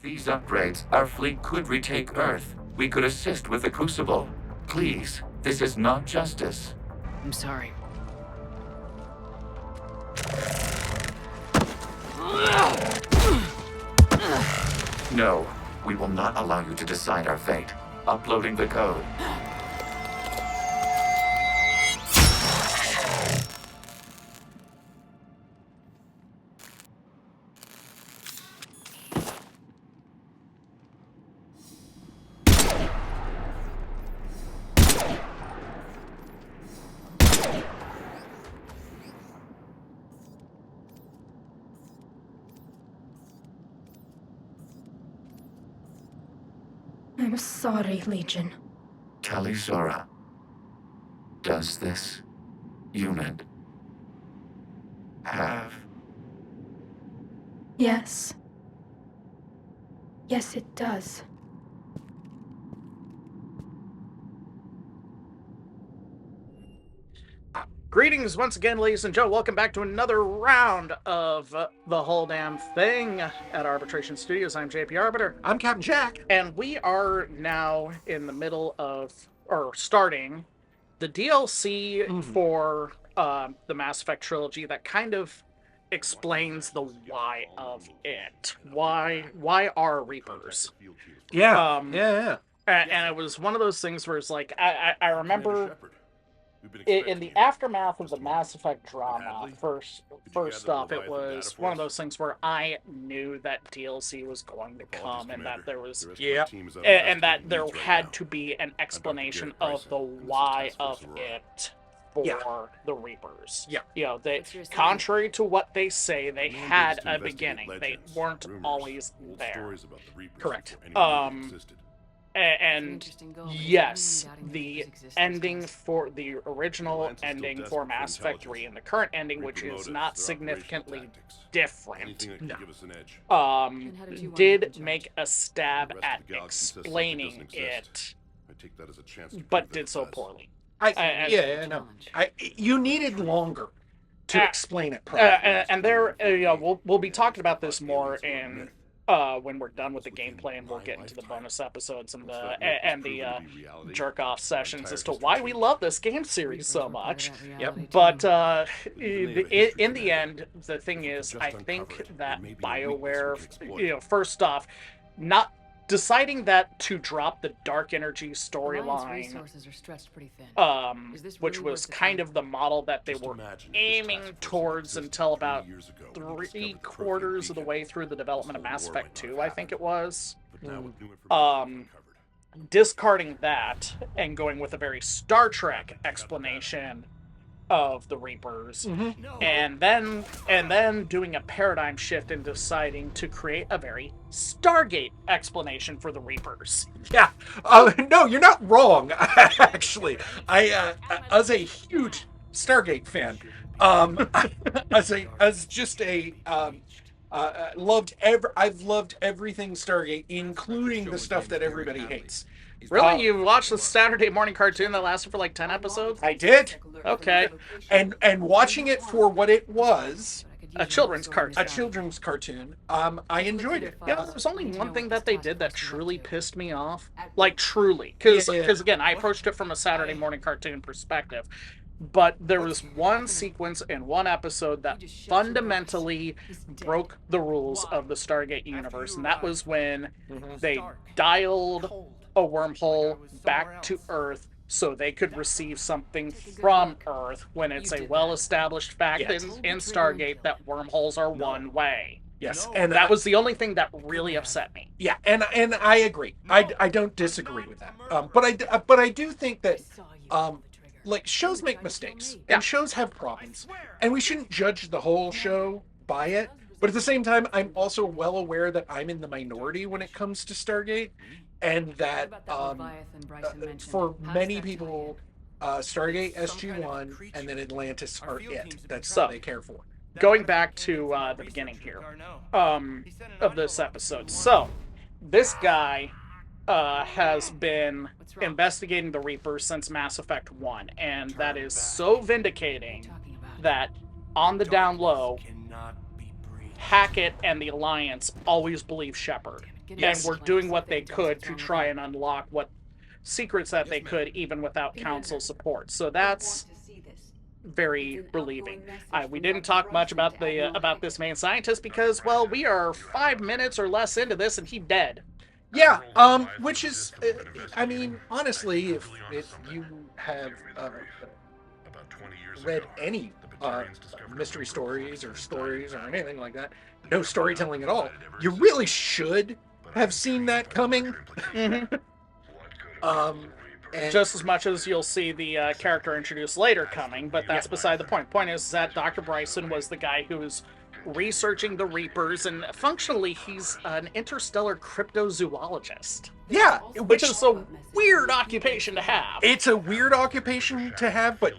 With these upgrades, our fleet could retake Earth. We could assist with the Crucible. Please, this is not justice. I'm sorry. No, we will not allow you to decide our fate. Uploading the code. I'm sorry, Legion. Talisora. Does this unit have... Yes. Yes, it does. Greetings once again, ladies and gentlemen. Welcome back to another round of the whole damn thing at Arbitration Studios. I'm JP Arbiter. I'm Captain Jack. And we are now in the middle of, or starting, the DLC for the Mass Effect trilogy that kind of explains the why of it. Why are Reapers? Yeah. And it was one of those things where it's like, I remember... In the aftermath of the Mass Effect drama, first off, it was one of those things where I knew that DLC was going to come, and that there was, and that there had to be an explanation of the why of it for the Reapers. Yeah. You know, they, contrary to what they say, they had a beginning. They weren't always there. Correct. And yes, the ending for the original ending for Mass Effect 3 and the current ending, which is not significantly different, did make a stab at explaining it, but did so poorly. You needed longer to explain it properly. And there, we'll be talking about this more in... when we're done with the gameplay, and we'll get into the bonus episodes and the jerk-off sessions as to why we love this game series so much. Yep. But in the end, the thing is, I think that BioWare, first off, not deciding that to drop the Dark Energy storyline, which was kind of the model that they were aiming towards until about 3/4 of the way through the development of Mass Effect 2, I think it was. Discarding that and going with a very Star Trek explanation of the Reapers, and then doing a paradigm shift and deciding to create a very Stargate explanation for the Reapers. Yeah. No, you're not wrong. Actually, I as a huge Stargate fan, I've loved everything Stargate, including the stuff that everybody hates. Really? You watched the Saturday morning cartoon that lasted for like 10 episodes? I did. Okay. And watching it for what it was, a children's cartoon. I enjoyed it. Yeah, there was only one thing that they did that truly pissed me off. Like, truly. Because, again, I approached it from a Saturday morning cartoon perspective. But there was one sequence in one episode that fundamentally broke the rules of the Stargate universe, and that was when they dialed a wormhole back to Earth so they could receive something from Earth, when it's a well-established fact in Stargate that wormholes are one way. Yes, And that was the only thing that really upset me. Yeah, and I agree. I don't disagree with that. But I do think that like, shows make mistakes, and shows have problems, and we shouldn't judge the whole show by it. But at the same time, I'm also well aware that I'm in the minority when it comes to Stargate, and that for many people, Stargate, SG-1, and then Atlantis are it. That's all they care for. Going back to the beginning here of this episode. So, this guy has been investigating the Reapers since Mass Effect 1, and that is so vindicating that on the down low, Hackett and the Alliance always believe Shepard. and were doing what they could to try and unlock what secrets that they could, even without council support. So that's very relieving. We didn't talk much about this main scientist because, well, we are 5 minutes or less into this and he's dead. Yeah, which is, I mean, honestly, if you have read any mystery stories or anything like that, no storytelling at all, you really should have seen that coming. And just as much as you'll see the character introduced later coming, but that's beside the point. Point is that Dr. Bryson was the guy who was researching the Reapers, and functionally he's an interstellar cryptozoologist. Yeah, which is a weird occupation to have. It's a weird occupation to have, but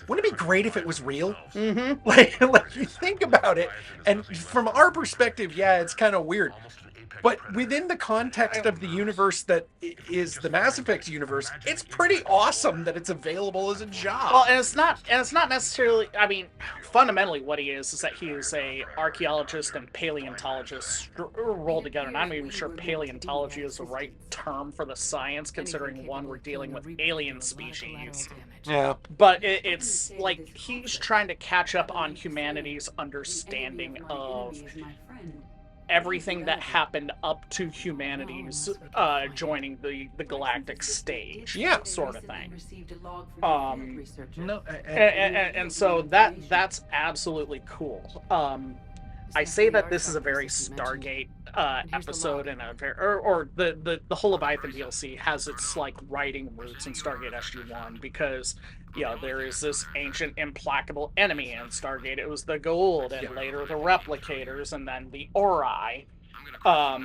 wouldn't it be great if it was real? Mm-hmm. Like you think about it, and from our perspective, yeah, it's kind of weird. But within the context of the universe that is the Mass Effect universe, it's pretty awesome that it's available as a job. Well, and it's not necessarily. I mean, fundamentally, what he is that he is a archaeologist and paleontologist rolled together. And I'm not even sure paleontology is the right term for the science, considering one, we're dealing with alien species. Yeah. But it's like he's trying to catch up on humanity's understanding of everything that happened up to humanity's joining the galactic stage, sort of thing. And so that's absolutely cool. I say that this is a very Stargate episode, and the whole Leviathan DLC has its like writing roots in Stargate SG-1 because there is this ancient implacable enemy in Stargate. It was the Goa'uld, and later the Replicators, and then the Ori. All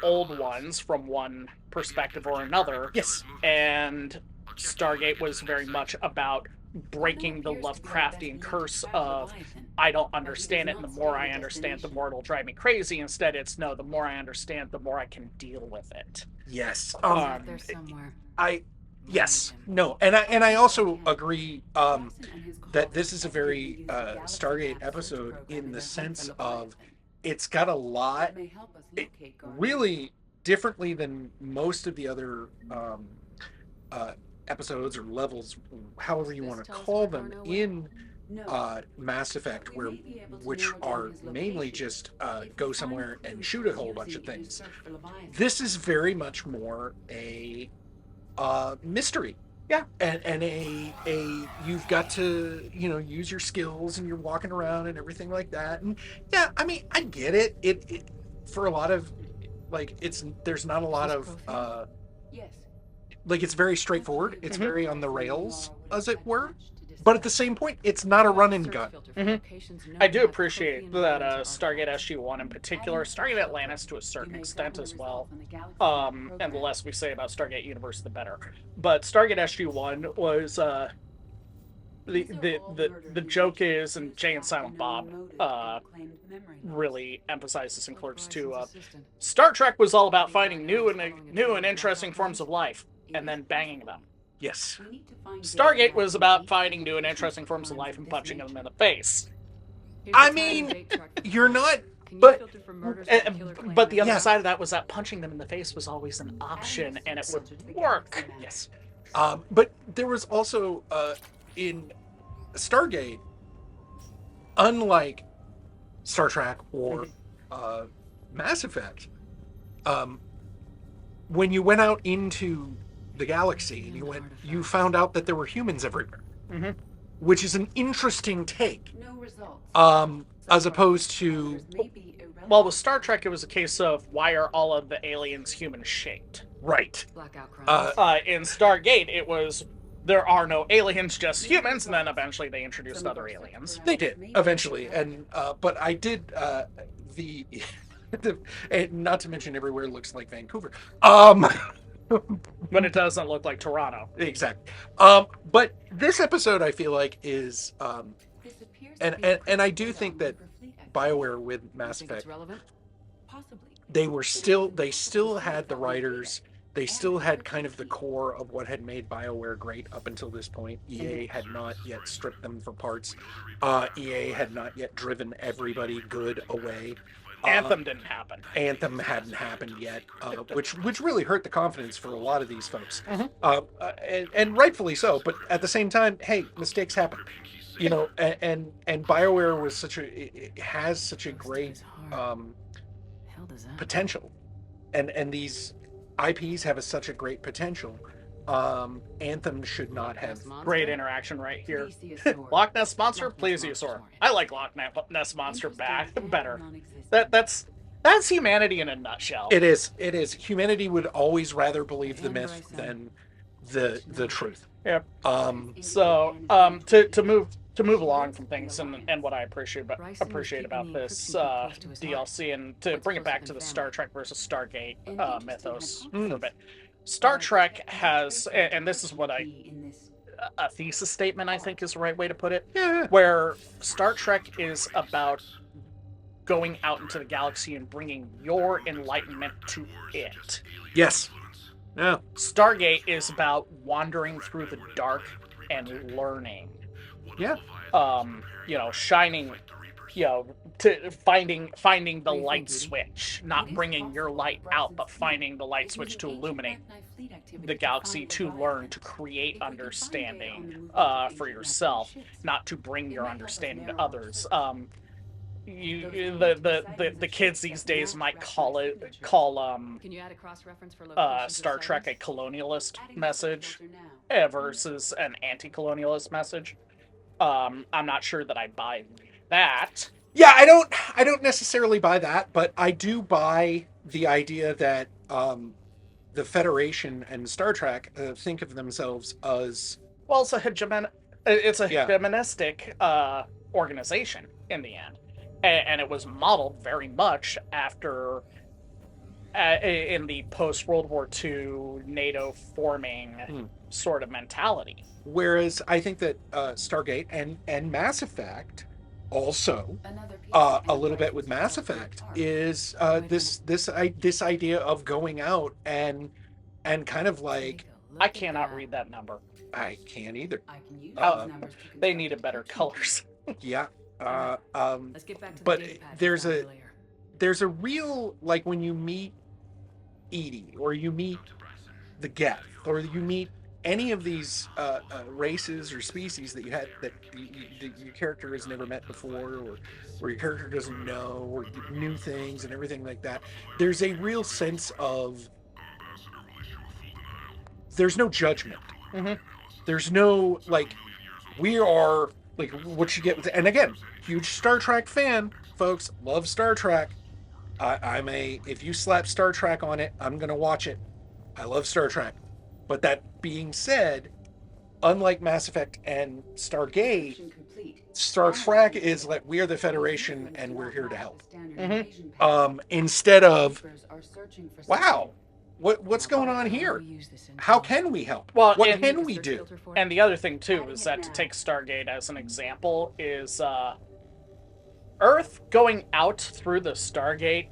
old ones from one perspective or another. Yes. And Stargate was very much about breaking the Lovecraftian curse of I don't understand it, and the more I understand, the more it'll drive me crazy. Instead, it's no, the more I understand, the more I can deal with it. Yes. Yes. No. And I also agree that this is a very Stargate episode in the sense of it's got a lot, really differently than most of the other episodes or levels, however you want to call them, in Mass Effect, which are mainly just go somewhere and shoot a whole bunch of things. This is very much more a mystery. Yeah. And a you've got to, use your skills, and you're walking around and everything like that. And yeah, I mean, I get it. It for a lot of there's not a lot of it's very straightforward. It's very on the rails, as it were. But at the same point, it's not a run and gun. Mm-hmm. I do appreciate that Stargate SG-1 in particular, Stargate Atlantis to a certain extent as well. And the less we say about Stargate Universe, the better. But Stargate SG-1 was the joke is, and Jay and Silent Bob really emphasize this in Clerks 2. Star Trek was all about finding new and interesting forms of life and then banging them. Yes. Stargate was about finding new and interesting forms of life and punching them in the face. I mean, you're not, but the other side of that was that punching them in the face was always an option, and it would work. Yes. But there was also, in Stargate, unlike Star Trek or Mass Effect, when you went out into the galaxy and you found out that there were humans everywhere, which is an interesting take. As opposed to, well, with Star Trek, it was a case of why are all of the aliens human shaped? Right. In Stargate, it was there are no aliens, just humans, and then eventually they introduced other aliens. They did eventually, and but I did and not to mention everywhere looks like Vancouver. But it doesn't look like Toronto. Exactly. But this episode, I feel like, is and I do think that BioWare with Mass Effect, they still had the writers, they still had kind of the core of what had made BioWare great up until this point. EA had not yet stripped them for parts. EA had not yet driven everybody good away. Anthem didn't happen. Anthem hadn't happened yet, which really hurt the confidence for a lot of these folks, and rightfully so. But at the same time, hey, mistakes happen, and BioWare was it has such a great potential, and these IPs have such a great potential. Anthem should not have. Great interaction right here. Loch Ness Monster, Plesiosaur. I like Loch Ness Monster better. That's humanity in a nutshell. It is. Humanity would always rather believe the myth than the truth. Yep. To move along from things and what I appreciate about this DLC, and to bring it back to the Star Trek versus Stargate mythos for a bit. Star Trek has, and this is what a thesis statement I think is the right way to put it, where Star Trek is about going out into the galaxy and bringing your enlightenment to it. Yes. Yeah. Stargate is about wandering through the dark and learning. Yeah. Shining, to finding the light switch, not bringing your light out, but finding the light switch to illuminate the galaxy, to learn, to create understanding for yourself, not to bring your understanding to others. The kids these days might call Star Trek a colonialist message versus an anti-colonialist message. I'm not sure that I buy that. Yeah, I don't necessarily buy that, but I do buy the idea that the Federation and Star Trek think of themselves as it's a hegemonistic organization in the end, and it was modeled very much after in the post World War II NATO forming sort of mentality. Whereas I think that Stargate and Mass Effect also a little bit with Mass Effect is this idea of going out and kind of like, I cannot read that number. I can't either. They needed better colors. Yeah. But there's a real, like, when you meet Edie, or you meet the Geth, or you meet any of these races or species that your character has never met before, or your character doesn't know, or new things and everything like that, there's a real sense of, there's no judgment. There's no, like, we are, like, what you get with, and again, huge Star Trek fan, folks, love Star Trek. If you slap Star Trek on it, I'm gonna watch it. I love Star Trek. But that being said, unlike Mass Effect and Stargate, Star Trek is like, we are the Federation and we're here to help. Instead of, wow, what's going on here? How can we help? Well, what can we do? And the other thing too is that, to take Stargate as an example, is Earth going out through the Stargate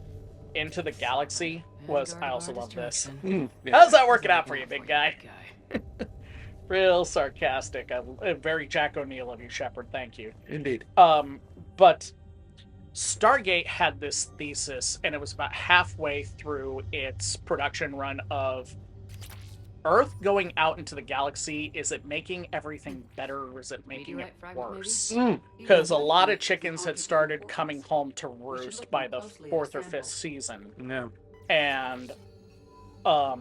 into the galaxy was, I also love this. How's that working out for you, big guy? Real sarcastic. Very Jack O'Neill of you, Shepard. Thank you. Indeed. But Stargate had this thesis, and it was about halfway through its production run, of Earth going out into the galaxy. Is it making everything better, or is it making it worse? Because a lot of chickens had started coming home to roost by the 4th or 5th season. No. And the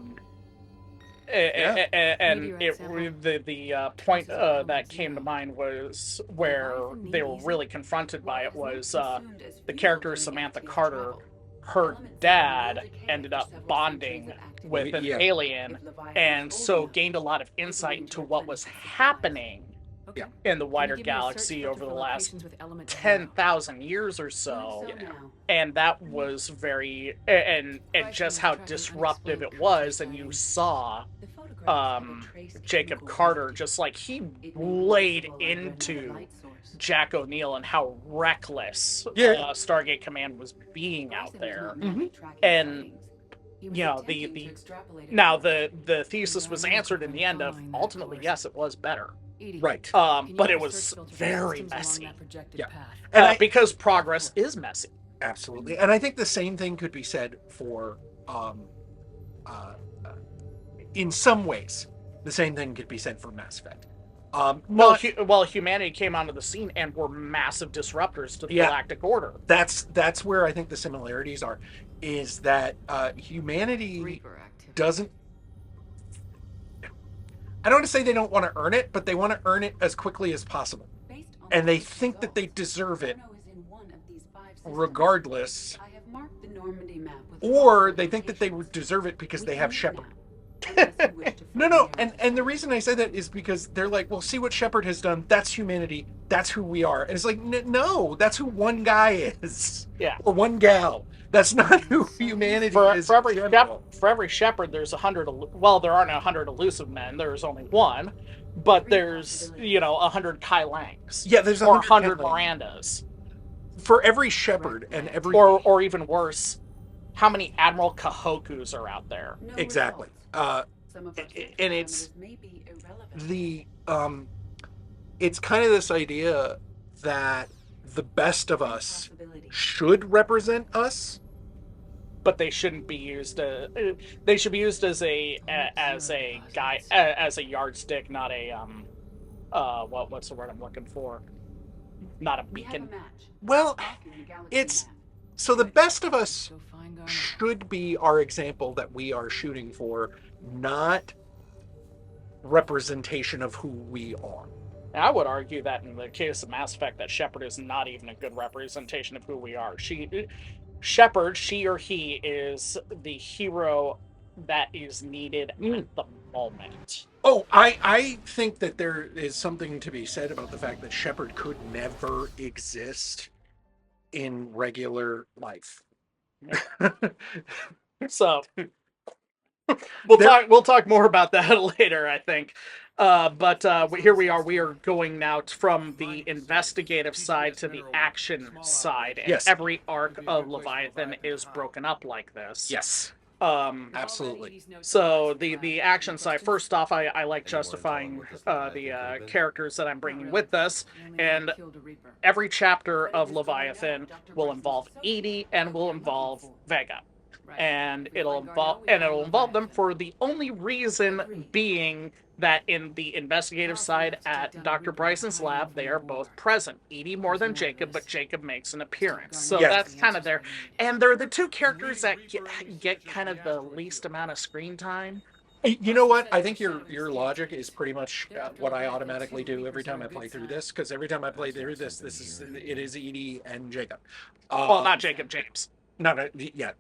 point that came to mind was where they were really confronted by it was the character Samantha Carter. Her dad ended up bonding with an alien, and so gained a lot of insight into what was happening in the wider galaxy over the last 10,000 years or so. And that was very, and just how disruptive it was. And you saw Jacob Carter, just like, he laid into Jack O'Neill and how reckless Stargate Command was being out there. And the thesis was answered in the end of, ultimately, yes, it was better. Right. But it was very messy. Because progress is messy. Absolutely. And I think the same thing could be said for, uh, in some ways, the same thing could be said for Mass Effect. Not, Well, humanity came onto the scene and were massive disruptors to the yeah, Galactic Order. that's where I think the similarities are, is that humanity doesn't, I don't want to say they don't want to earn it, but they want to earn it as quickly as possible. And they think that they deserve it regardless, or they think that they deserve it because they have Shepard. No, and the reason I say that is because they're like, well, see what Shepard has done. That's humanity. That's who we are. And it's like, no, that's who one guy is. Yeah. Or one gal. That's not who humanity is. For every Shepard, there's 100. Well, there aren't 100 elusive men. There's only one, but there's 100 Kai Langs. Yeah, there's 100 Mirandas. For every Shepard and every, or even worse, how many Admiral Kahokus are out there? Exactly. And it's the it's kind of this idea that the best of us should represent us, but they shouldn't be used. They should be used as a yardstick, not a what's the word I'm looking for? Not a beacon. Well, it's so the best of us should be our example that we are shooting for, not representation of who we are. And I would argue that in the case of Mass Effect, that Shepard is not even a good representation of who we are. Shepard, she or he, is the hero that is needed at the moment. Oh, I think that there is something to be said about the fact that Shepard could never exist in regular life. So we'll talk more about that later, I think. But here we are. We are going now from the investigative side to the action side, and yes, every arc of Leviathan is broken up like this. Yes. Absolutely. So the action side. First off, I like justifying the characters that I'm bringing with us, and every chapter of Leviathan will involve Edie and will involve Vega, and it'll involve them for the only reason being that in the investigative side at Dr. Bryson's lab, they are both present. Edie more than Jacob, but Jacob makes an appearance. So that's kind of there. And they're the two characters that get kind of the least amount of screen time. You know what? I think your logic is pretty much what I automatically do every time I play through this, because every time I play through this, it is Edie and Jacob. Well, not Jacob, James. Vega.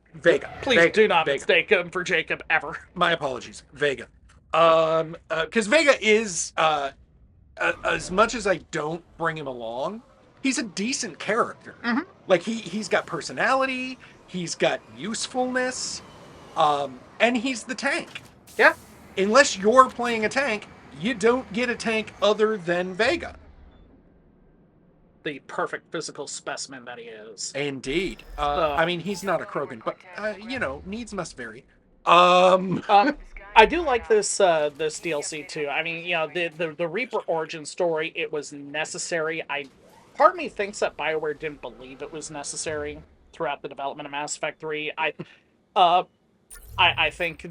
Please Vega, do not mistake him for Jacob ever. My apologies, Vega. Because Vega is, as much as I don't bring him along, he's a decent character. Mm-hmm. Like he's got personality, he's got usefulness, and he's the tank. Yeah. Unless you're playing a tank, you don't get a tank other than Vega. The perfect physical specimen that he is. Indeed. I mean, he's not a Krogan, but needs must vary. I do like this DLC too. I mean, the Reaper origin story, it was necessary. Part of me thinks that BioWare didn't believe it was necessary throughout the development of Mass Effect 3. I think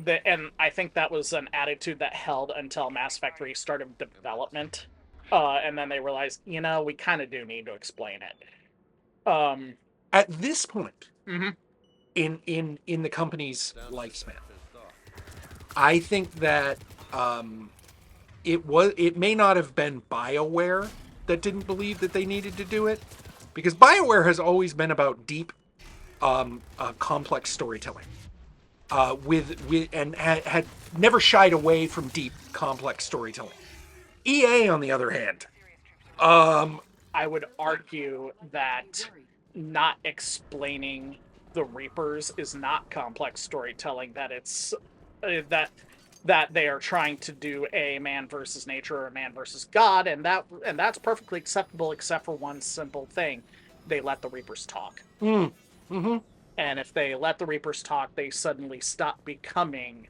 that was an attitude that held until Mass Effect 3 started development. And then they realized, we kind of do need to explain it. At this point, mm-hmm. in the company's lifespan, I think that it may not have been BioWare that didn't believe that they needed to do it, because BioWare has always been about deep, complex storytelling, and had never shied away from deep, complex storytelling. EA, on the other hand, I would argue that not explaining the Reapers is not complex storytelling. That it's that they are trying to do a man versus nature or a man versus God, and that's perfectly acceptable, except for one simple thing: they let the Reapers talk. Mm-hmm. And if they let the Reapers talk, they suddenly stop becoming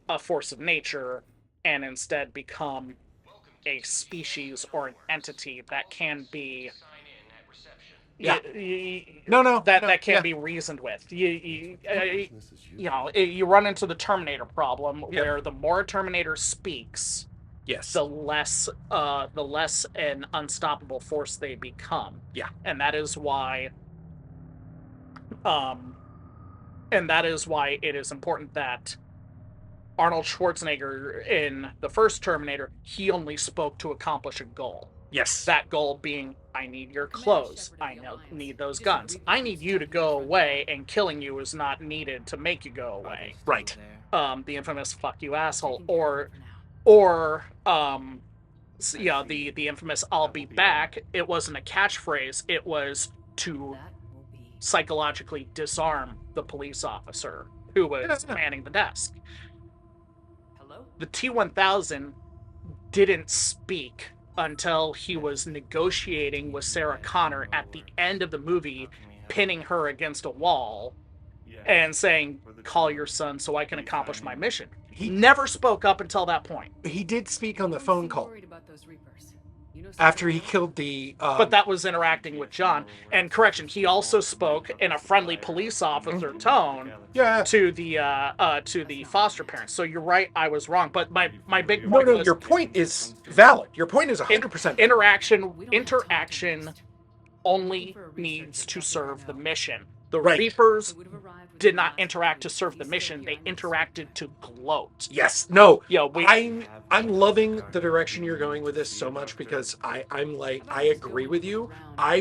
a force of nature and instead become a species or an entity that can be Yeah. No. That can't be reasoned with. You know, you run into the Terminator problem where the more a Terminator speaks, Yes. the less an unstoppable force they become. Yeah. And that is why it is important that Arnold Schwarzenegger in the first Terminator, he only spoke to accomplish a goal. Yes. That goal being, I need your clothes. I need those guns. I need you to go away, and killing you is not needed to make you go away. Right. The infamous "fuck you, asshole," or the infamous "I'll be back." It wasn't a catchphrase. It was to psychologically disarm the police officer who was manning the desk. The T-1000 didn't speak until he was negotiating with Sarah Connor at the end of the movie, pinning her against a wall and saying, "Call your son so I can accomplish my mission." He never spoke up until that point. He did speak on the phone call after he killed the... But that was interacting with John. And correction, he also spoke in a friendly police officer tone to the foster parents. So you're right, I was wrong. But my big point was... your point is valid. Your point is 100%. Interaction only needs to serve the mission. The Reapers did not interact to serve the mission. They interacted to gloat. Yes. No. Yeah, I'm loving the direction you're going with this so much because I agree with you. I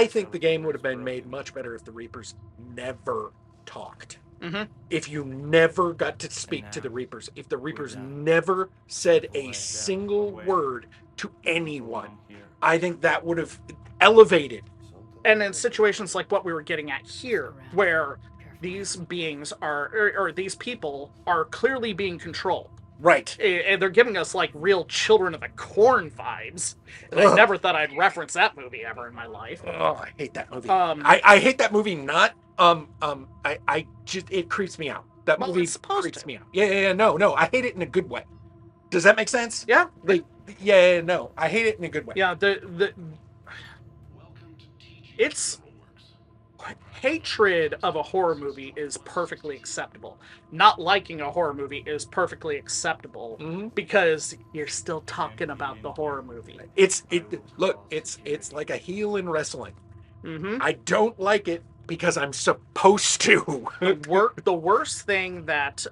think the game would have been made much better if the Reapers never talked. Mm-hmm. If you never got to speak to the Reapers, if the Reapers never said a single word to anyone, I think that would have elevated. And in situations like what we were getting at here, where these beings or these people are clearly being controlled. Right. And they're giving us like real Children of the Corn vibes. And I never thought I'd reference that movie ever in my life. Oh, I hate that movie. I hate that movie. Not I just, it creeps me out. That movie creeps me out. Yeah. No. I hate it in a good way. Does that make sense? Yeah. No. I hate it in a good way. Yeah. It's hatred of a horror movie is perfectly acceptable. Not liking a horror movie is perfectly acceptable because you're still talking about the horror movie. It's like a heel in wrestling. Mm-hmm. I don't like it because I'm supposed to. The worst thing that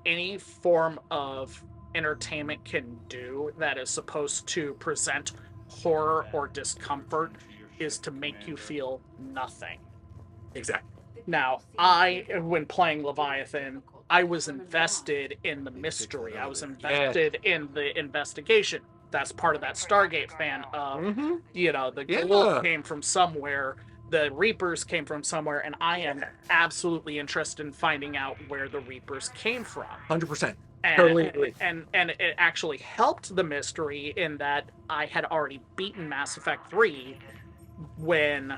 any form of entertainment can do that is supposed to present horror or discomfort is to make you feel nothing. Exactly. Now, when playing Leviathan, I was invested in the mystery. I was invested in the investigation. That's part of that Stargate fan of, the gold came from somewhere, the Reapers came from somewhere, and I am absolutely interested in finding out where the Reapers came from. 100%. Totally agree. And it actually helped the mystery in that I had already beaten Mass Effect 3 when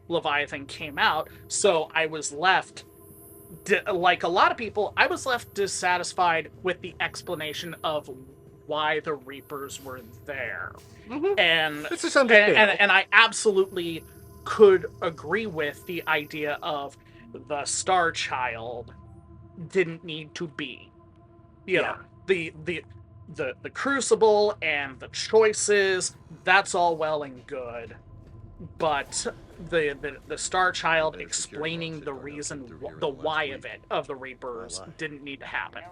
Leviathan came out, so I was left, like a lot of people, I was left dissatisfied with the explanation of why the Reapers were there. Mm-hmm. And this is understandable. And I absolutely could agree with the idea of the Star Child didn't need to be. You know, the Crucible and the choices, that's all well and good. But the Star Child explaining the reason, the why of the Reapers didn't need to happen.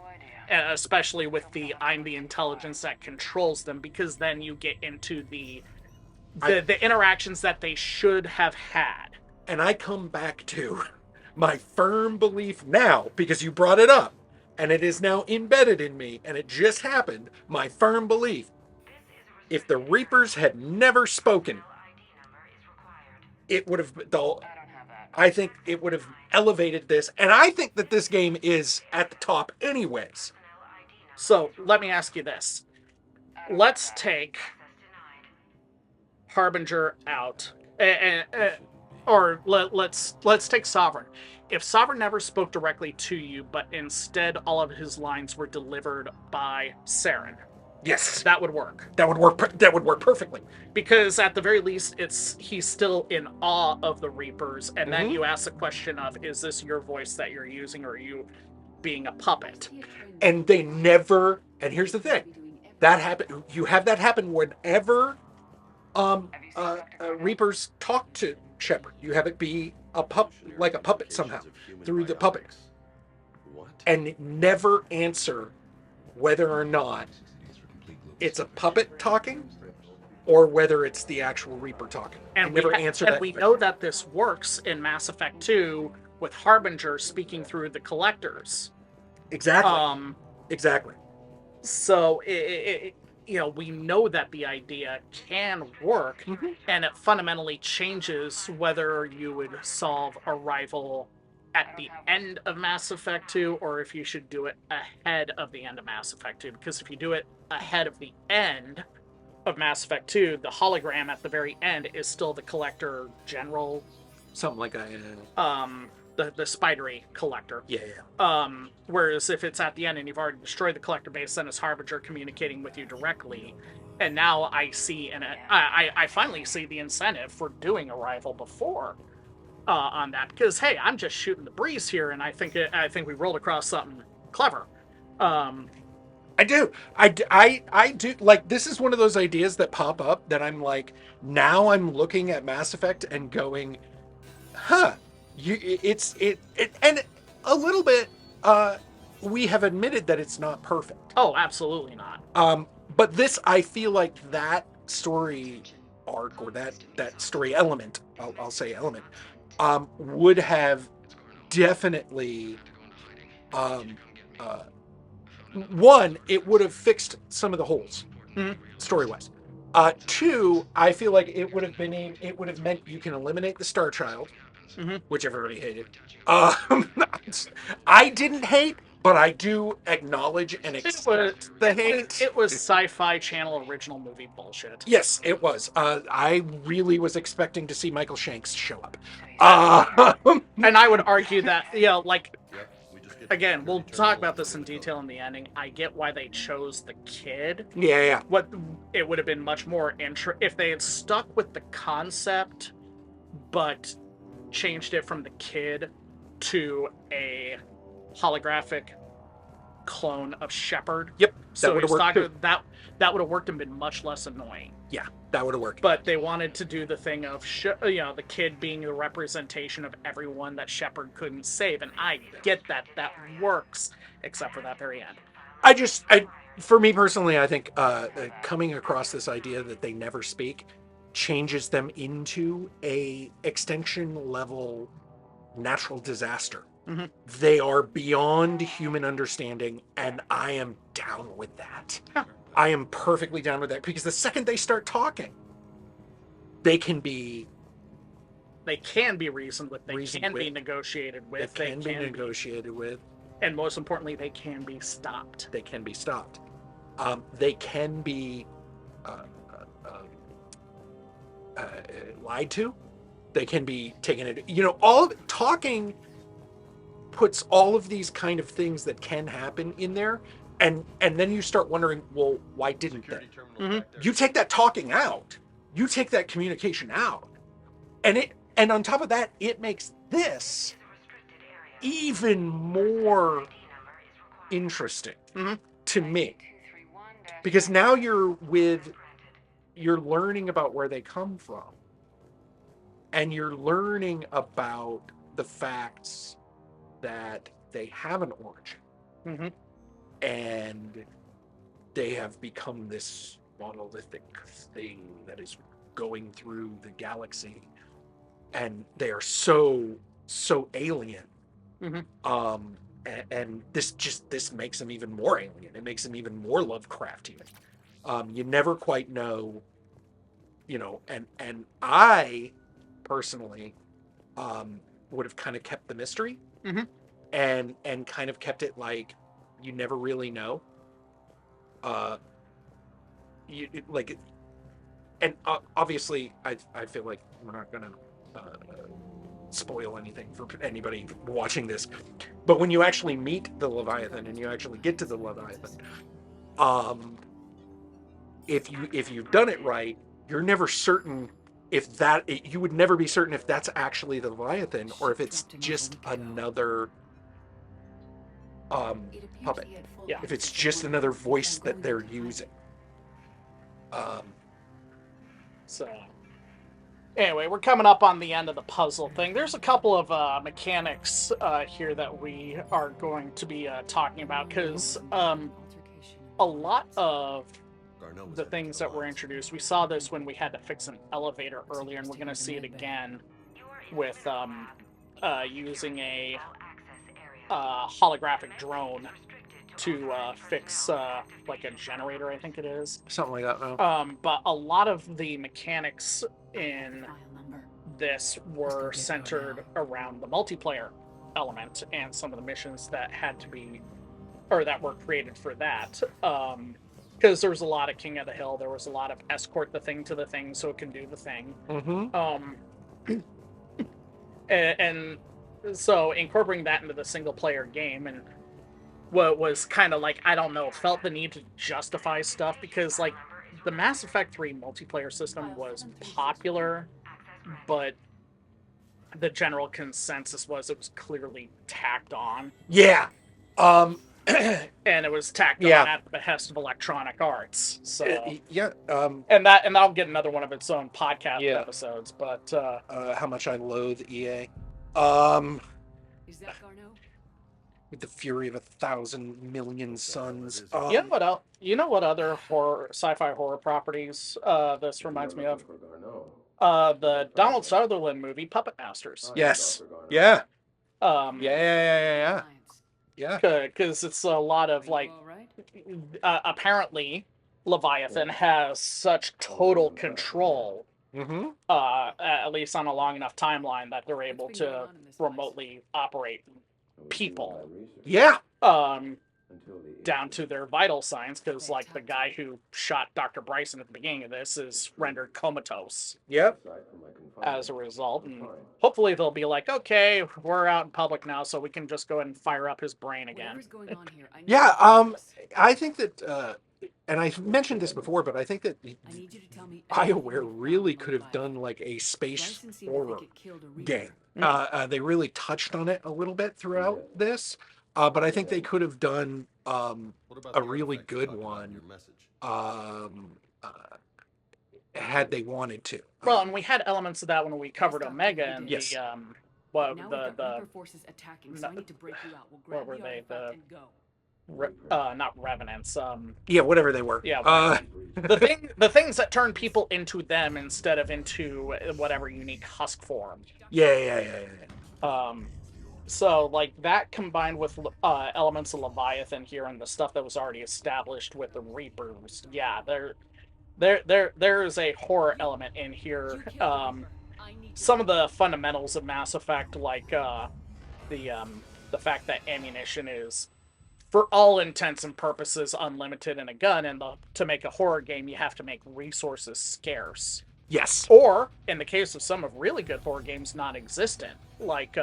Especially with I'm the intelligence that controls them, because then you get into the interactions that they should have had. And I come back to my firm belief now, because you brought it up, and it is now embedded in me, and it just happened, my firm belief, if the Reapers had never spoken, it would have, I think it would have elevated this, and I think that this game is at the top anyways. So, let me ask you this. Let's take Harbinger out, or let's take Sovereign. If Sovereign never spoke directly to you, but instead all of his lines were delivered by Saren, Yes, that would work. that would work. That would work perfectly. Because at the very least, he's still in awe of the Reapers, and then Mhm. you ask the question of, is this your voice that you're using, or are you being a puppet? And they never. And here's the thing, that happen. You have that happen whenever Reapers talk to Shepard. You have it be like a puppet somehow through the puppet, and never answer whether or not it's a puppet talking or whether it's the actual Reaper talking. And never answer that. we know that this works in Mass Effect 2 with Harbinger speaking through the collectors. Exactly. Exactly. So we know that the idea can work, and it fundamentally changes whether you would solve a rival at the end of Mass Effect 2 or if you should do it ahead of the end of Mass Effect 2. Because if you do it ahead of the end of Mass Effect 2, the hologram at the very end is still the Collector General. Something like that. The spidery collector. Yeah. Whereas if it's at the end and you've already destroyed the collector base, then it's Harbinger communicating with you directly. And now I see, and I finally see the incentive for doing a rival before on that, because hey, I'm just shooting the breeze here, and I think we rolled across something clever. I do. I do. Like, this is one of those ideas that pop up that I'm like, now I'm looking at Mass Effect and going, huh, and a little bit, we have admitted that it's not perfect. Oh, absolutely not. But this, I feel like that story arc, or that story element, I'll say element, would have definitely, one, it would have fixed some of the holes, story-wise. Two, I feel like it would have meant you can eliminate the Star Child, which everybody hated. I didn't hate, but I do acknowledge and accept the hate. It was Sci-Fi Channel original movie bullshit. Yes, it was. I really was expecting to see Michael Shanks show up. And I would argue that, again, we'll talk about this in detail in the ending. I get why they chose the kid. Yeah. What it would have been much more if they had stuck with the concept, but changed it from the kid to a holographic clone of Shepard. Yep. So that would have worked and been much less annoying. Yeah, that would have worked. But they wanted to do the thing of the kid being the representation of everyone that Shepard couldn't save, and I get that works, except for that very end. For me personally, I think coming across this idea that they never speak changes them into a extinction level natural disaster. They are beyond human understanding, and I am down with that. Yeah. I am perfectly down with that, because the second they start talking, they can be reasoned with. They can be negotiated with. They can be negotiated with. And most importantly, they can be stopped. They can be stopped. They can be lied to. They can be taken into, all of talking puts all of these kind of things that can happen in there, and then you start wondering, well, why didn't they? You take that talking out, you take that communication out, and on top of that, it makes this even more interesting to me, because now you're learning about where they come from, and you're learning about the facts that they have an origin, and they have become this monolithic thing that is going through the galaxy, and they are so alien. And this makes them even more alien. It makes them even more Lovecraftian. You never quite know, and I personally would have kind of kept the mystery, and kind of kept it like you never really know. Obviously, I feel like we're not gonna spoil anything for anybody watching this, but when you actually meet the Leviathan and you actually get to the Leviathan, if you've done it right, you're never certain if that you would never be certain if that's actually the Leviathan or if it's just another puppet. Yeah. If it's just another voice that they're using. So, anyway, we're coming up on the end of the puzzle thing. There's a couple of mechanics here that we are going to be talking about, because a lot of the things that were introduced, we saw this when we had to fix an elevator earlier, and we're going to see it again with using a holographic drone to fix like a generator, I think it is. Something like that. No. But a lot of the mechanics in this were centered around the multiplayer element and some of the missions that had to be, or that were created for that. Because there was a lot of King of the Hill, there was a lot of escort the thing to the thing so it can do the thing. Mm-hmm. And so incorporating that into the single player game, and what was kind of like, I don't know, felt the need to justify stuff, because like the Mass Effect 3 multiplayer system was popular, but the general consensus was it was clearly tacked on. Yeah. And it was tacked on at the behest of Electronic Arts. So and that'll get another one of its own podcast episodes. But how much I loathe EA. Is that Garneau? With the fury of 1,000 million suns. You know what other sci-fi horror properties this reminds me of? The Donald Sutherland movie Puppet Masters. Yes. Yeah. Yeah. Yeah. Because it's a lot of like, apparently, Leviathan has such total control. Mm-hmm. At least on a long enough timeline that they're able to remotely operate people. Yeah. Down to their vital signs, because like the guy who shot Dr. Bryson at the beginning of this is rendered comatose. Yep. As a result, and hopefully they'll be like, okay, we're out in public now, so we can just go ahead and fire up his brain again. Yeah. I think that, and I've mentioned this before, but I think that BioWare really could have done like a space horror game. They really touched on it a little bit throughout this, but I think they could have done a really good one had they wanted to. Well, and we had elements of that when we covered Omega and yes. what were they? Not revenants. Whatever they were. Yeah. The things that turn people into them instead of into whatever unique husk form. Yeah. So like that combined with elements of Leviathan here and the stuff that was already established with the Reapers. Yeah, there is a horror element in here. Some of the fundamentals of Mass Effect, like the fact that ammunition is, for all intents and purposes, unlimited in a gun, and to make a horror game, you have to make resources scarce. Yes. Or, in the case of some of really good horror games, non-existent, like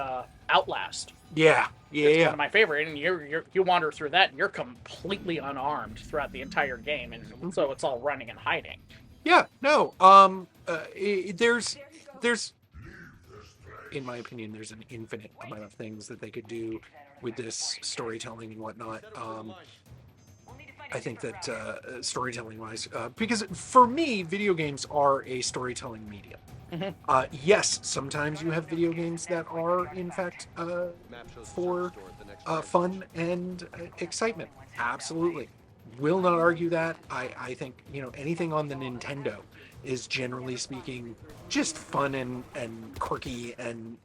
Outlast. Yeah. It's one of my favorite, and you wander through that, and you're completely unarmed throughout the entire game, and so it's all running and hiding. Yeah. No. There's, in my opinion, there's an infinite amount of things that they could do with this storytelling and whatnot. I think that storytelling-wise, because for me, video games are a storytelling medium. Mm-hmm. Yes, sometimes you have video games that are, in fact, for fun and excitement. Absolutely. Will not argue that. I think, anything on the Nintendo is, generally speaking, just fun and quirky and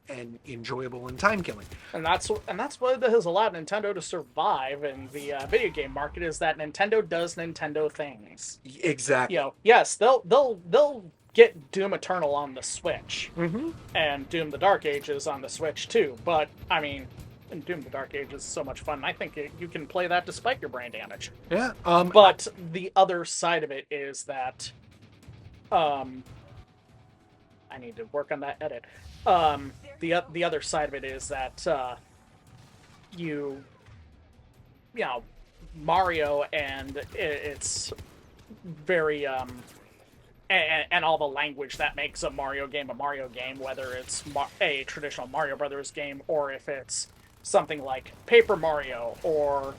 enjoyable and time-killing. And that's what has allowed Nintendo to survive in the video game market, is that Nintendo does Nintendo things. Exactly. Yes, they'll get Doom Eternal on the Switch, mm-hmm. and Doom the Dark Ages on the Switch too. But I mean, Doom the Dark Ages is so much fun. I think you can play that despite your brain damage. Yeah. But the other side of it is that, I need to work on that edit. The other side of it is that Mario and its very and all the language that makes a Mario game, whether it's a traditional Mario Brothers game or if it's something like Paper Mario or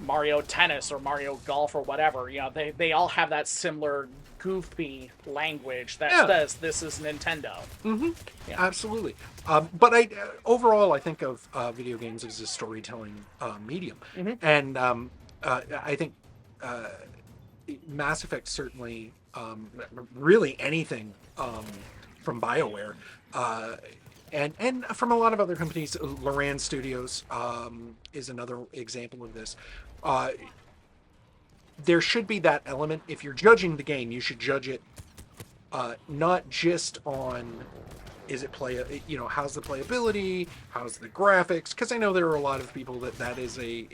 Mario Tennis or Mario Golf or whatever. They all have that similar goofy language that says this is Nintendo. Mm-hmm. Yeah. Absolutely. But overall, I think of video games as a storytelling medium, and I think Mass Effect certainly, really anything from BioWare, and from a lot of other companies. Loran Studios is another example of this. There should be that element. If you're judging the game, you should judge it not just on how's the playability, how's the graphics, because I know there are a lot of people that is a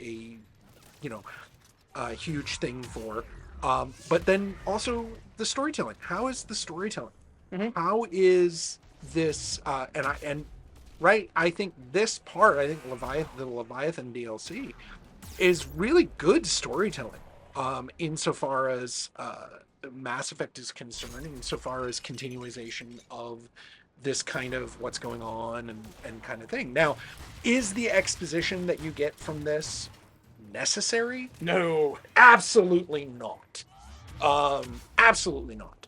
huge thing for. But then also the storytelling. How is the storytelling? How is this? I think this part, I think the Leviathan DLC is really good storytelling. Insofar as Mass Effect is concerned, insofar as continuation of this kind of what's going on and kind of thing. Now, is the exposition that you get from this necessary? No, absolutely not. Absolutely not.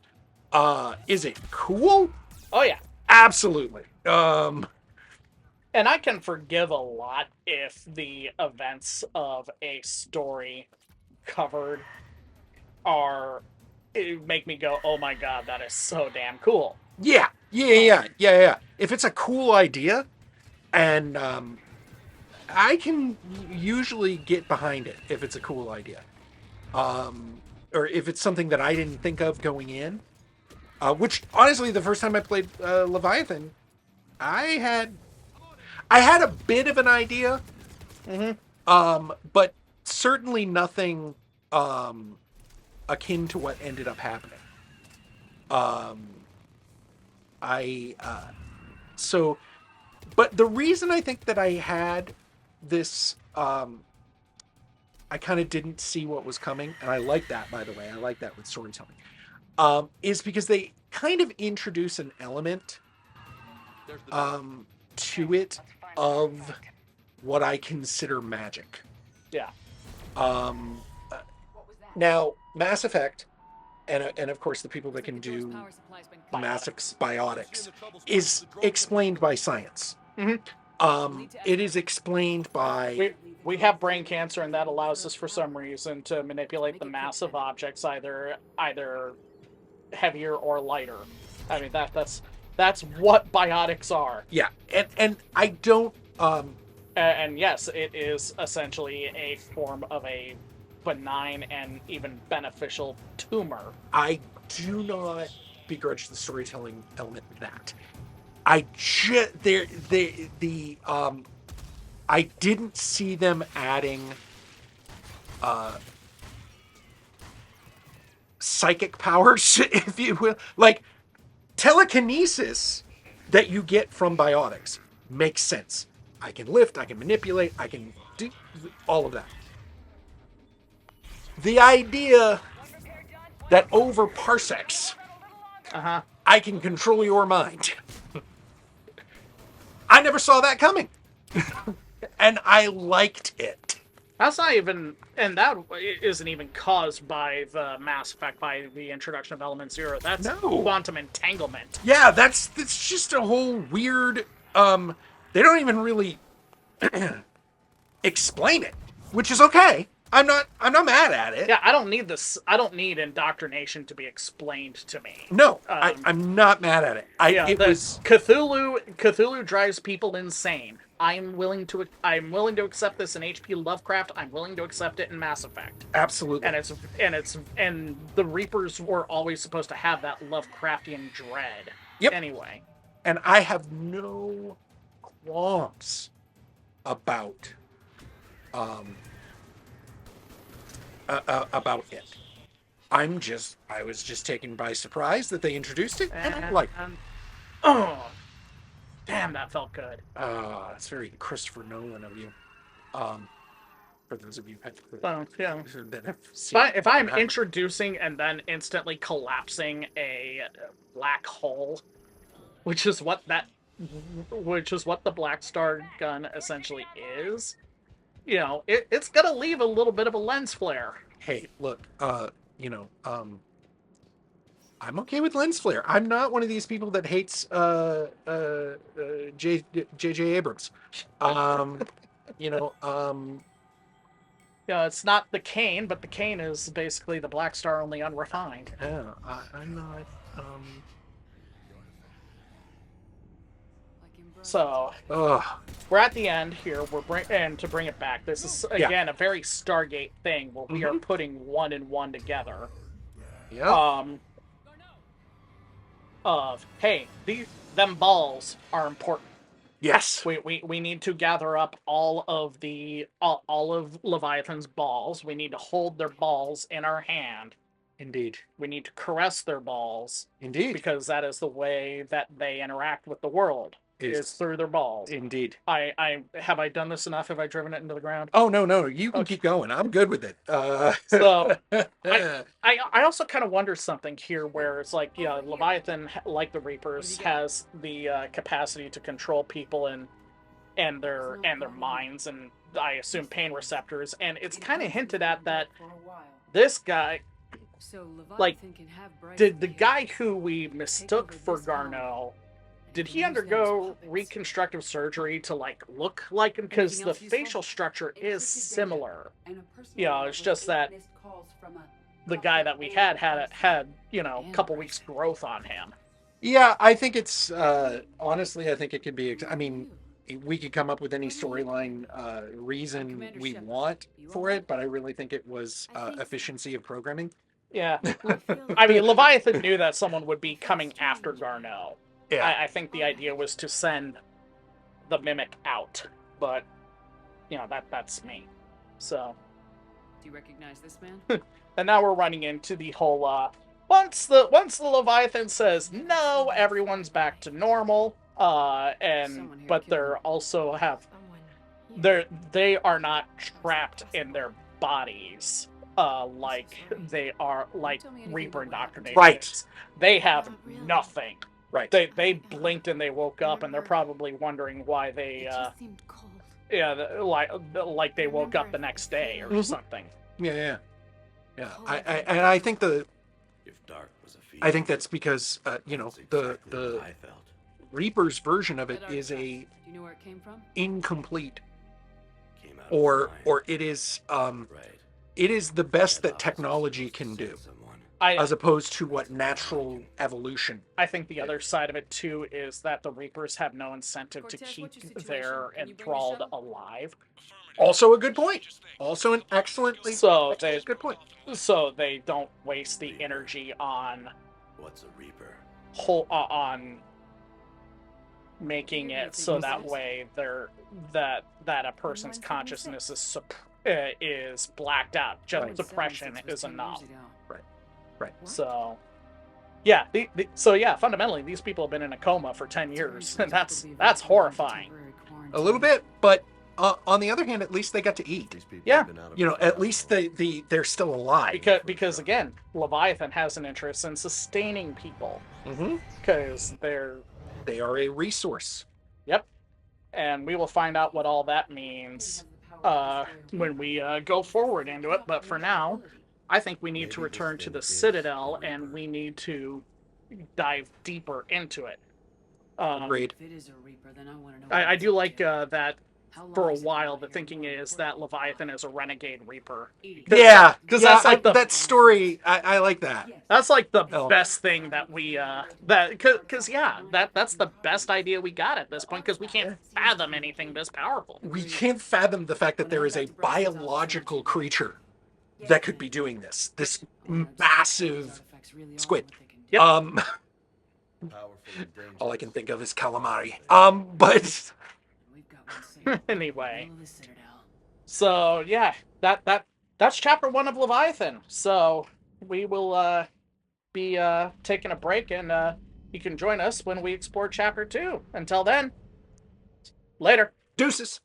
Is it cool? Oh yeah, absolutely. And I can forgive a lot if the events of a story covered make me go, oh my god, that is so damn cool. Yeah. If it's a cool idea, and I can usually get behind it if it's a cool idea, or if it's something that I didn't think of going in. Which honestly, the first time I played Leviathan, I had a bit of an idea, but certainly nothing akin to what ended up happening. But the reason I think that I had this, I kind of didn't see what was coming, and I like that, by the way. I like that with storytelling. Is because they kind of introduce an element to it of what I consider magic. Yeah. Now, Mass Effect, and of course the people that can do Mass Effect biotics, is explained by science. It is explained by... We have brain cancer, and that allows us for some reason to manipulate the mass of objects either heavier or lighter. I mean, that's what biotics are. Yeah, and I don't... And yes, it is essentially a form of a benign and even beneficial tumor. I do not begrudge the storytelling element of that. I didn't see them adding psychic powers, if you will. Like, telekinesis that you get from biotics makes sense. I can lift, I can manipulate, I can do all of that. The idea that over parsecs, I can control your mind. I never saw that coming. And I liked it. That's not even, and that isn't even caused by the Mass Effect, by the introduction of Element Zero. That's quantum entanglement. Yeah, that's just a whole weird, they don't even really explain it, which is okay. I'm not mad at it. Yeah, I don't need this. I don't need indoctrination to be explained to me. No, I'm not mad at it. Cthulhu drives people insane. I'm willing to accept this in H.P. Lovecraft. I'm willing to accept it in Mass Effect. Absolutely. And the Reapers were always supposed to have that Lovecraftian dread. Yep. Anyway. And I have no qualms about it. I was just taken by surprise that they introduced it, and I like it. Oh, damn, that felt good. It's very Christopher Nolan of you. For those of you Yeah. that have seen If I'm Oppenheimer. introducing and then instantly collapsing a black hole, which is what the black star gun essentially is, it's gonna leave a little bit of a lens flare. Hey, look, you know, I'm okay with lens flare. I'm not one of these people that hates J.J. Abrams. You know, It's not the cane, but the cane is basically the black star only unrefined. yeah, I'm not. So Ugh. we're at the end here. And to bring it back, this is again a very Stargate thing where we are putting one and one together. Yeah. Of hey, them balls are important. Yes. We need to gather up all of Leviathan's balls. We need to hold their balls in our hand. Indeed. We need to caress their balls. Indeed. Because that is the way that they interact with the world. Is through their balls. Indeed. Have I done this enough? Have I driven it into the ground? Oh no, you can keep going. I'm good with it. So I also kind of wonder something here where it's like, Leviathan, like the Reapers, has the capacity to control people and their minds, and I assume pain receptors, and it's kind of hinted at that this guy, like, did the guy who we mistook for Garneau, did he undergo reconstructive surgery to look like him? Because the facial structure is similar. It's just that the guy that we had a couple weeks growth on him. Yeah, I think it's honestly, I think it could be. I mean, we could come up with any storyline reason we want for it, but I really think it was efficiency of programming. Yeah, I mean, Leviathan knew that someone would be coming after Garneau. Yeah. I think the idea was to send the mimic out, but that's me. So, do you recognize this man? And now we're running into the whole once the Leviathan says no, everyone's back to normal. But they're also they are not trapped in their bodies. Like they are like Reaper indoctrinated. Right. They have nothing. Right. They blinked and they woke up, and they're probably wondering why they like they woke up the next day or something. Yeah. I think I think that's because the Reaper's version of it is a incomplete, or it is the best that technology can do, as opposed to what natural evolution. I think the other side of it too is that the Reapers have no incentive to keep their enthralled alive. Also a good point. Also an excellently good point. So they don't waste the energy on what's a Reaper? On making it so that way that a person's consciousness is blacked out. Just depression is enough. Right. So fundamentally, these people have been in a coma for 10 years, and that's horrifying. A little bit, but on the other hand, at least they got to eat. Yeah. At least they're still alive. Because again, Leviathan has an interest in sustaining people. Because they are a resource. Yep. And we will find out what all that means when we go forward into it. But for now, I think we need to return to the Citadel, and we need to dive deeper into it. Agreed. I do like that. For a while, the thinking is that Leviathan is a renegade Reaper. Yeah, because that's like that story. I like that. That's like the best thing that we that's the best idea we got at this point, because we can't fathom anything this powerful. We can't fathom the fact that there is a biological creature that could be doing this. This massive squid. Yep. All I can think of is calamari. But. Anyway, so yeah, that's chapter 1 of Leviathan. So we will be taking a break, and you can join us when we explore chapter 2. Until then, later. Deuces.